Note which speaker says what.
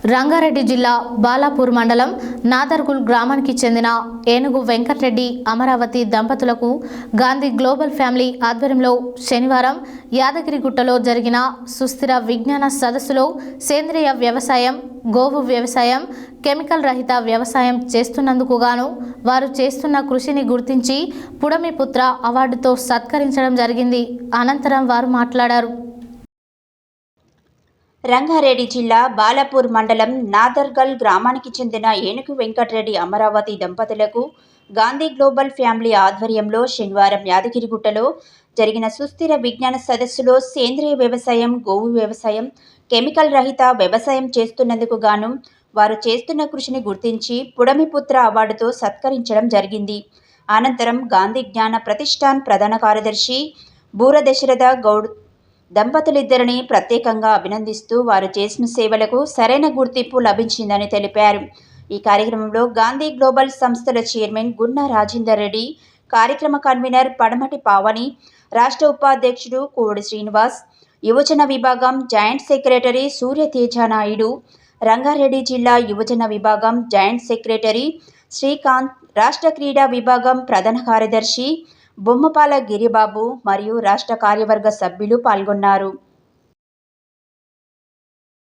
Speaker 1: రంగారెడ్డి జిల్లా బాలాపూర్ మండలం నాదర్గుల్ గ్రామానికి చెందిన ఏనుగు వెంకటరెడ్డి అమరావతి దంపతులకు గాంధీ గ్లోబల్ ఫ్యామిలీ ఆధ్వర్యంలో శనివారం యాదగిరిగుట్టలో జరిగిన సుస్థిర విజ్ఞాన సదస్సులో సేంద్రియ వ్యవసాయం, గోవు వ్యవసాయం, కెమికల్ రహిత వ్యవసాయం చేస్తున్నందుకు గాను వారు చేస్తున్న కృషిని గుర్తించి పుడమిపుత్ర అవార్డుతో సత్కరించడం జరిగింది. అనంతరం వారు మాట్లాడారు.
Speaker 2: రంగారెడ్డి జిల్లా బాలాపూర్ మండలం నాదర్గల్ గ్రామానికి చెందిన ఏనుగు వెంకటరెడ్డి అమరావతి దంపతులకు గాంధీ గ్లోబల్ ఫ్యామిలీ ఆధ్వర్యంలో శనివారం యాదగిరిగుట్టలో జరిగిన సుస్థిర విజ్ఞాన సదస్సులో సేంద్రియ వ్యవసాయం, గోవు వ్యవసాయం, కెమికల్ రహిత వ్యవసాయం చేస్తున్నందుకు గాను వారు చేస్తున్న కృషిని గుర్తించి పుడమిపుత్ర అవార్డుతో సత్కరించడం జరిగింది. అనంతరం గాంధీ జ్ఞాన ప్రతిష్టాన్ ప్రధాన కార్యదర్శి బూర దశరథ గౌడ్ దంపతులిద్దరిని ప్రత్యేకంగా అభినందిస్తూ వారు చేసిన సేవలకు సరైన గుర్తింపు లభించిందని తెలిపారు. ఈ కార్యక్రమంలో గాంధీ గ్లోబల్ సంస్థల చైర్మన్ గున్నా రాజేందర్ రెడ్డి, కార్యక్రమ కన్వీనర్ పడమటి పావని, రాష్ట్ర ఉపాధ్యక్షుడు కోడి శ్రీనివాస్, యువజన విభాగం జాయింట్ సెక్రటరీ సూర్య తేజానాయుడు, రంగారెడ్డి జిల్లా యువజన విభాగం జాయింట్ సెక్రటరీ శ్రీకాంత్, రాష్ట్ర క్రీడా విభాగం ప్రధాన కార్యదర్శి బొమ్మపాల గిరిబాబు మరియు రాష్ట్ర కార్యవర్గ సభ్యులు పాల్గొన్నారు.